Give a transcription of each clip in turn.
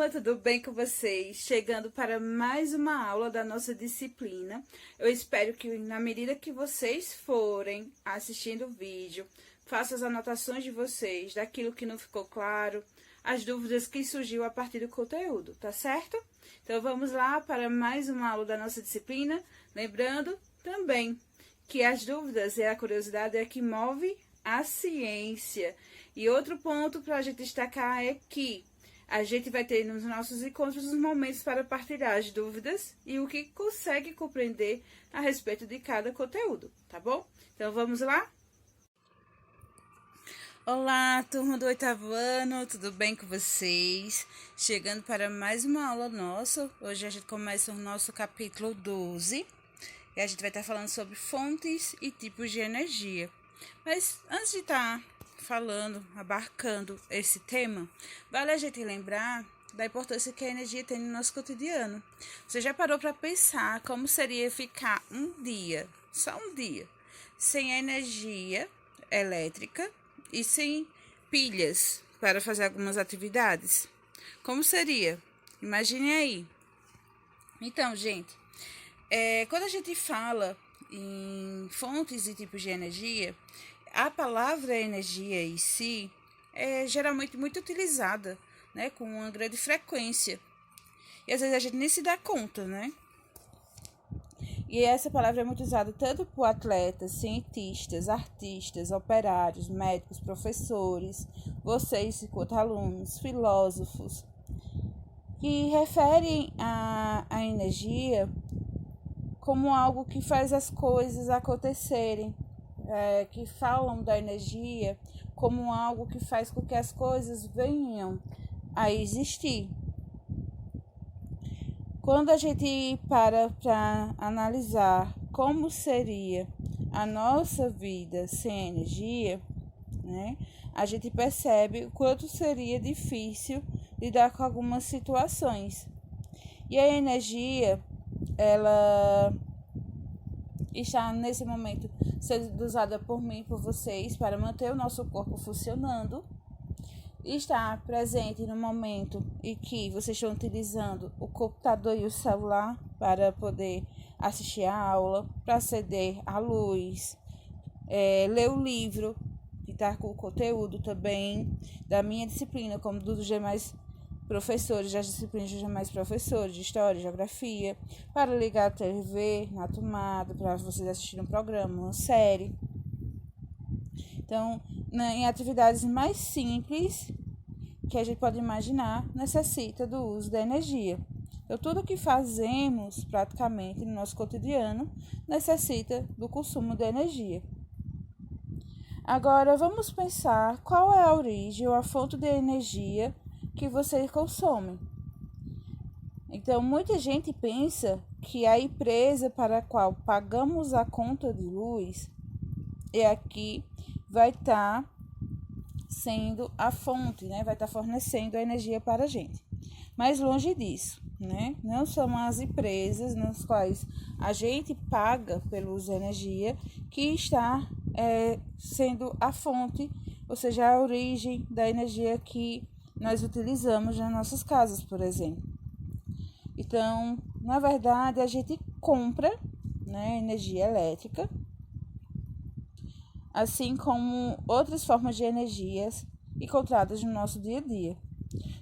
turma, tudo bem com vocês? Chegando para mais uma aula da nossa disciplina. Eu espero que, na medida que vocês forem assistindo o vídeo, façam as anotações de vocês, daquilo que não ficou claro, as dúvidas que surgiu a partir do conteúdo, tá certo? Então, vamos lá para mais uma aula da nossa disciplina. Lembrando também que as dúvidas e a curiosidade é que move a ciência. E outro ponto para a gente destacar é que a gente vai ter nos nossos encontros os momentos para partilhar as dúvidas e o que consegue compreender a respeito de cada conteúdo, tá bom? Então, vamos lá? Olá, turma do 8º ano, tudo bem com vocês? Chegando para mais uma aula nossa. Hoje a gente começa o nosso capítulo 12 e a gente vai estar falando sobre fontes e tipos de energia. Mas antes de estar abarcando esse tema, vale a gente lembrar da importância que a energia tem no nosso cotidiano. Você já parou para pensar como seria ficar um dia, só um dia, sem energia elétrica e sem pilhas para fazer algumas atividades? Como seria? Imagine aí. Então, gente, quando a gente fala em fontes e tipos de energia, a palavra energia em si é geralmente muito utilizada, né, com uma grande frequência. E às vezes a gente nem se dá conta, né? E essa palavra é muito usada tanto por atletas, cientistas, artistas, operários, médicos, professores, vocês enquanto alunos, filósofos, que referem a energia como algo que faz as coisas acontecerem, que falam da energia como algo que faz com que as coisas venham a existir. Quando a gente para analisar como seria a nossa vida sem energia, né, a gente percebe o quanto seria difícil lidar com algumas situações. E a energia, ela está nesse momento sendo usada por mim e por vocês para manter o nosso corpo funcionando. Está presente no momento em que vocês estão utilizando o computador e o celular para poder assistir a aula, para acender a luz, ler o livro, que está com o conteúdo também da minha disciplina, como dos demais professores, das disciplinas dos demais professores de História e Geografia, para ligar a TV na tomada, para vocês assistirem um programa, uma série. Então, em atividades mais simples que a gente pode imaginar, necessita do uso da energia. Então, tudo que fazemos praticamente no nosso cotidiano necessita do consumo de energia. Agora, vamos pensar qual é a origem ou a fonte de energia que vocês consomem. Então, muita gente pensa que a empresa para a qual pagamos a conta de luz é aqui vai estar sendo a fonte, né? Vai estar fornecendo a energia para a gente. Mas longe disso, né? Não são as empresas nas quais a gente paga pelo uso de energia que está sendo a fonte, ou seja, a origem da energia que nós utilizamos nas nossas casas, por exemplo. Então, na verdade, a gente compra, né, energia elétrica, assim como outras formas de energias encontradas no nosso dia a dia.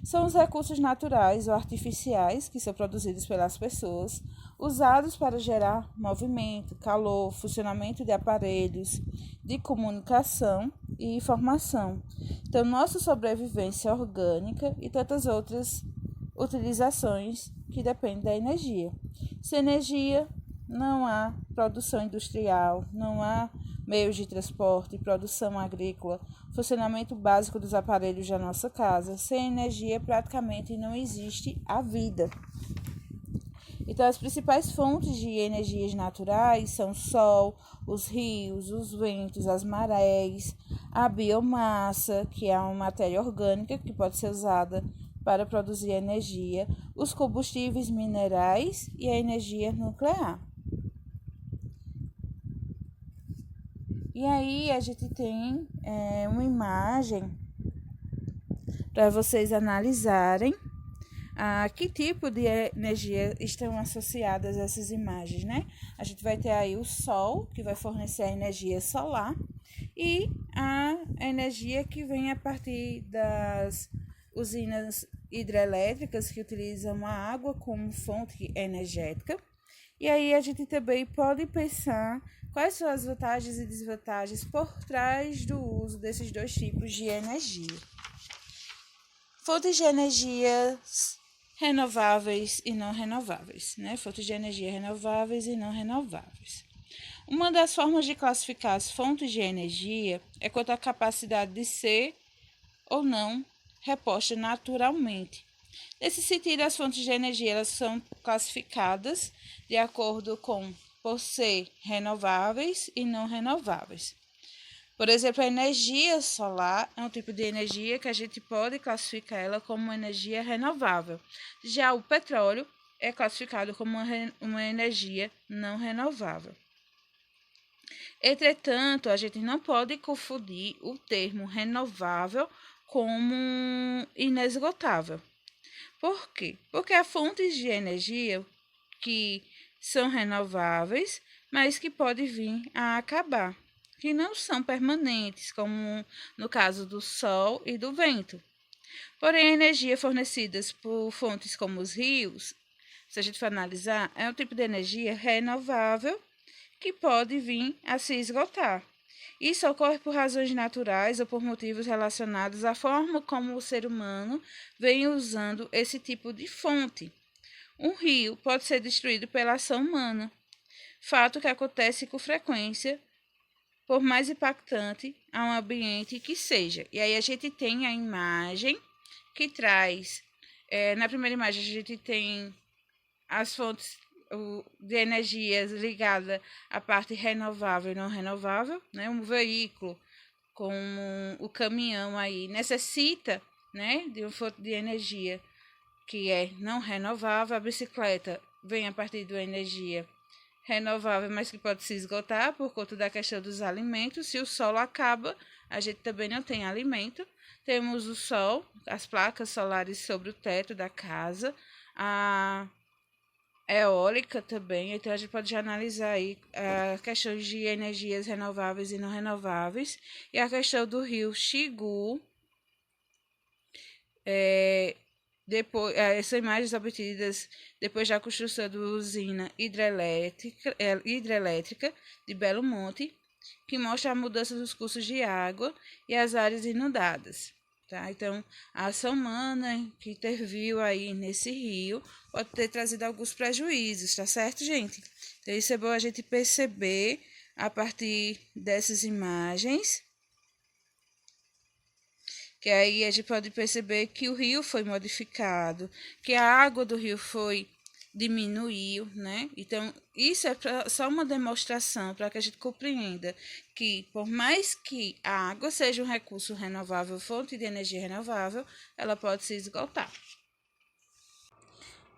São os recursos naturais ou artificiais que são produzidos pelas pessoas, usados para gerar movimento, calor, funcionamento de aparelhos de comunicação e informação. Então, nossa sobrevivência orgânica e tantas outras utilizações que dependem da energia. Sem energia, não há produção industrial, não há meios de transporte, produção agrícola, funcionamento básico dos aparelhos da nossa casa. Sem energia, praticamente não existe a vida. Então, as principais fontes de energias naturais são o sol, os rios, os ventos, as marés, a biomassa, que é uma matéria orgânica que pode ser usada para produzir energia, os combustíveis minerais e a energia nuclear. E aí a gente tem uma imagem para vocês analisarem a que tipo de energia estão associadas a essas imagens, né? A gente vai ter aí o Sol, que vai fornecer a energia solar, e a energia que vem a partir das usinas hidrelétricas que utilizam a água como fonte energética. E aí a gente também pode pensar quais são as vantagens e desvantagens por trás do uso desses dois tipos de energia. Fontes de energias renováveis e não renováveis, né? Fontes de energia renováveis e não renováveis. Uma das formas de classificar as fontes de energia é quanto à capacidade de ser ou não reposta naturalmente. Nesse sentido, as fontes de energia elas são classificadas de acordo com por ser renováveis e não renováveis. Por exemplo, a energia solar é um tipo de energia que a gente pode classificar ela como energia renovável. Já o petróleo é classificado como uma energia não renovável. Entretanto, a gente não pode confundir o termo renovável como inesgotável. Por quê? Porque há fontes de energia que são renováveis, mas que podem vir a acabar, que não são permanentes, como no caso do sol e do vento. Porém, a energia fornecida por fontes como os rios, se a gente for analisar, é um tipo de energia renovável que pode vir a se esgotar. Isso ocorre por razões naturais ou por motivos relacionados à forma como o ser humano vem usando esse tipo de fonte. Um rio pode ser destruído pela ação humana, fato que acontece com frequência, por mais impactante a um ambiente que seja. E aí a gente tem a imagem que traz, na primeira imagem a gente tem as fontes de energias ligadas à parte renovável e não renovável, né? Um veículo como o caminhão aí necessita, né, de uma fonte de energia que é não renovável. A bicicleta vem a partir de uma energia renovável, mas que pode se esgotar por conta da questão dos alimentos. Se o solo acaba, a gente também não tem alimento. Temos o sol, as placas solares sobre o teto da casa, a eólica também. Então a gente pode já analisar aí a questão de energias renováveis e não renováveis e a questão do rio Xingu. Depois, essas imagens obtidas depois da construção da usina hidrelétrica de Belo Monte, que mostra a mudança dos cursos de água e as áreas inundadas. Tá? Então, a ação humana que interviu aí nesse rio pode ter trazido alguns prejuízos, tá certo, gente? Então, isso é bom a gente perceber a partir dessas imagens, que aí a gente pode perceber que o rio foi modificado, que a água do rio diminuiu, né? Então, isso é só uma demonstração para que a gente compreenda que, por mais que a água seja um recurso renovável, fonte de energia renovável, ela pode se esgotar.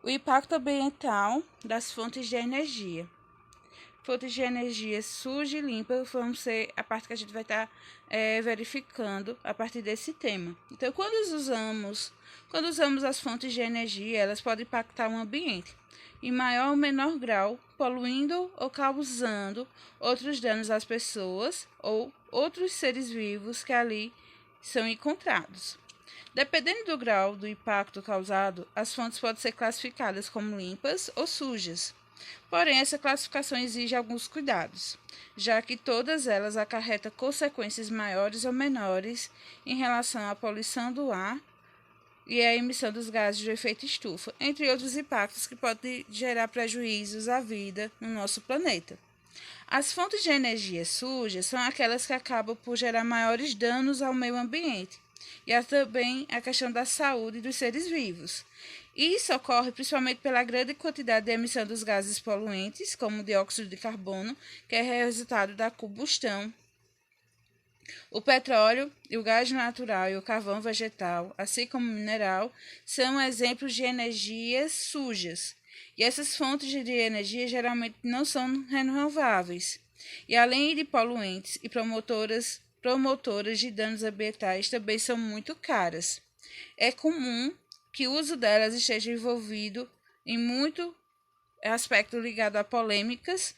O impacto ambiental das fontes de energia. Fontes de energia suja e limpa vão ser a parte que a gente vai estar verificando a partir desse tema. Então, quando usamos as fontes de energia, elas podem impactar o ambiente em maior ou menor grau, poluindo ou causando outros danos às pessoas ou outros seres vivos que ali são encontrados. Dependendo do grau do impacto causado, as fontes podem ser classificadas como limpas ou sujas. Porém, essa classificação exige alguns cuidados, já que todas elas acarretam consequências maiores ou menores em relação à poluição do ar e à emissão dos gases de efeito estufa, entre outros impactos que podem gerar prejuízos à vida no nosso planeta. As fontes de energia sujas são aquelas que acabam por gerar maiores danos ao meio ambiente e há também a questão da saúde dos seres vivos. Isso ocorre principalmente pela grande quantidade de emissão dos gases poluentes, como o dióxido de carbono, que é resultado da combustão. O petróleo, o gás natural e o carvão vegetal, assim como o mineral, são exemplos de energias sujas. E essas fontes de energia geralmente não são renováveis. E além de poluentes e promotoras de danos ambientais, também são muito caras. É comum que o uso delas esteja envolvido em muito aspecto ligado a polêmicas,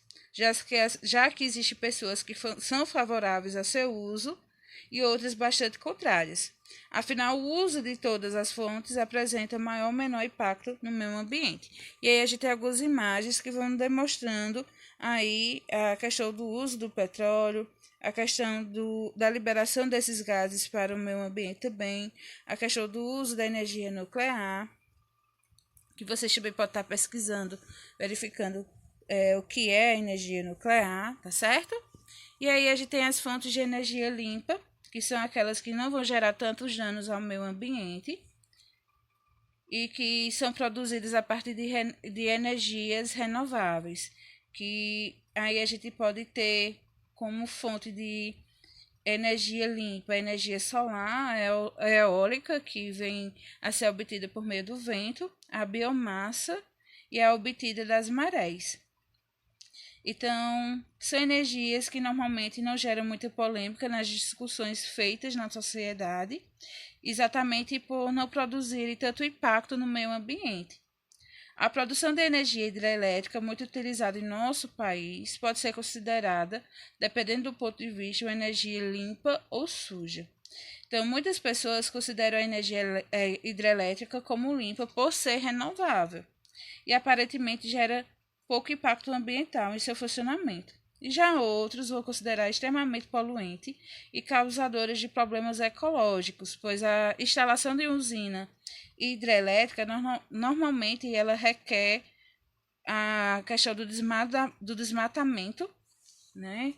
já que existem pessoas que são favoráveis ao seu uso e outras bastante contrárias. Afinal, o uso de todas as fontes apresenta maior ou menor impacto no meio ambiente. E aí a gente tem algumas imagens que vão demonstrando aí a questão do uso do petróleo, a questão da liberação desses gases para o meio ambiente também, a questão do uso da energia nuclear, que vocês também podem estar pesquisando, verificando o que é a energia nuclear, tá certo? E aí a gente tem as fontes de energia limpa, que são aquelas que não vão gerar tantos danos ao meio ambiente e que são produzidas a partir de energias renováveis, que aí a gente pode ter como fonte de energia limpa, a energia solar, a eólica, que vem a ser obtida por meio do vento, a biomassa e a obtida das marés. Então, são energias que normalmente não geram muita polêmica nas discussões feitas na sociedade, exatamente por não produzirem tanto impacto no meio ambiente. A produção de energia hidrelétrica, muito utilizada em nosso país, pode ser considerada, dependendo do ponto de vista, uma energia limpa ou suja. Então, muitas pessoas consideram a energia hidrelétrica como limpa por ser renovável e aparentemente gera pouco impacto ambiental em seu funcionamento. E já outros vão considerar extremamente poluente e causadores de problemas ecológicos, pois a instalação de usina hidrelétrica normalmente ela requer a questão do desmatamento, né?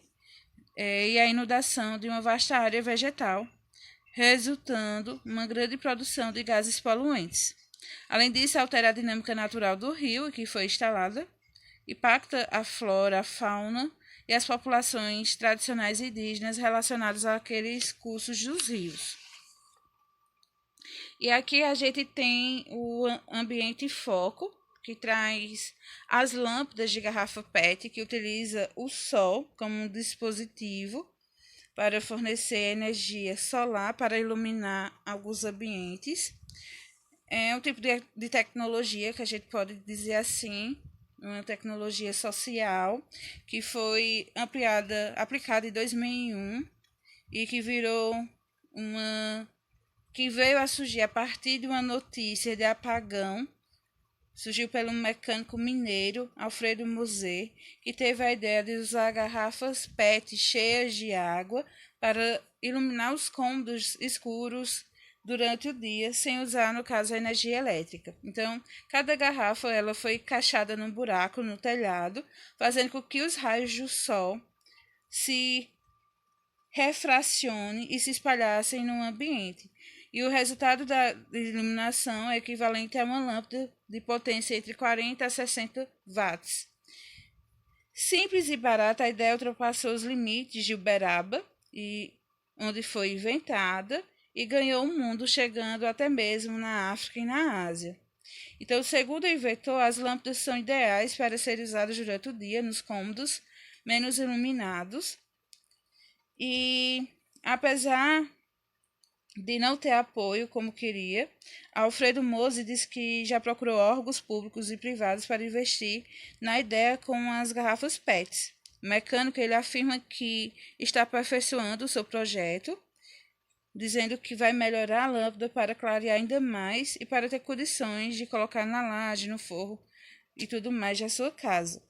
E a inundação de uma vasta área vegetal, resultando em uma grande produção de gases poluentes. Além disso, altera a dinâmica natural do rio que foi instalada, impacta a flora, a fauna e as populações tradicionais indígenas relacionadas àqueles cursos dos rios. E aqui a gente tem o ambiente foco, que traz as lâmpadas de garrafa PET, que utiliza o sol como um dispositivo para fornecer energia solar para iluminar alguns ambientes. É um tipo de tecnologia que a gente pode dizer assim, uma tecnologia social que foi aplicada em 2001 e que que veio a surgir a partir de uma notícia de apagão. Surgiu pelo mecânico mineiro Alfredo Musset, que teve a ideia de usar garrafas PET cheias de água para iluminar os cômodos escuros durante o dia, sem usar, no caso, a energia elétrica. Então, cada garrafa ela foi encaixada num buraco no telhado, fazendo com que os raios do sol se refracione e se espalhassem no ambiente. E o resultado da iluminação é equivalente a uma lâmpada de potência entre 40 a 60 watts. Simples e barata, a ideia ultrapassou os limites de Uberaba, onde foi inventada, e ganhou o mundo, chegando até mesmo na África e na Ásia. Então, segundo o inventor, as lâmpadas são ideais para serem usadas durante o dia nos cômodos menos iluminados. E, apesar de não ter apoio como queria, Alfredo Mose disse que já procurou órgãos públicos e privados para investir na ideia com as garrafas PET. O mecânico ele afirma que está aperfeiçoando o seu projeto, dizendo que vai melhorar a lâmpada para clarear ainda mais e para ter condições de colocar na laje, no forro e tudo mais da sua casa.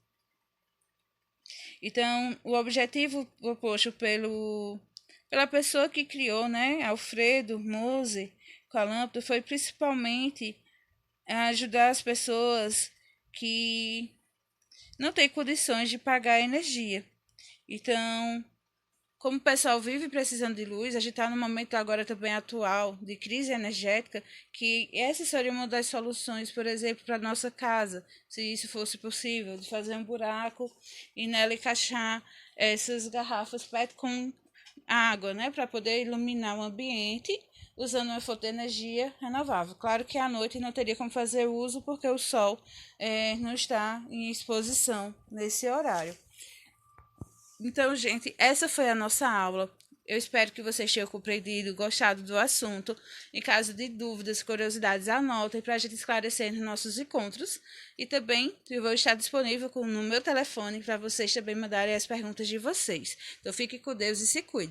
Então, o objetivo proposto pela pessoa que criou, né, Alfredo Mose, com a lâmpada, foi principalmente ajudar as pessoas que não têm condições de pagar a energia. Então, como o pessoal vive precisando de luz, a gente está no momento agora também atual de crise energética, que essa seria uma das soluções, por exemplo, para a nossa casa, se isso fosse possível, de fazer um buraco e nela encaixar essas garrafas PET com água, né, para poder iluminar o ambiente usando uma fonte de energia renovável. Claro que à noite não teria como fazer uso porque o sol não está em exposição nesse horário. Então, gente, essa foi a nossa aula. Eu espero que vocês tenham compreendido, gostado do assunto. Em caso de dúvidas, curiosidades, anotem para a gente esclarecer nos nossos encontros. E também eu vou estar disponível no meu telefone para vocês também mandarem as perguntas de vocês. Então fiquem com Deus e se cuidem.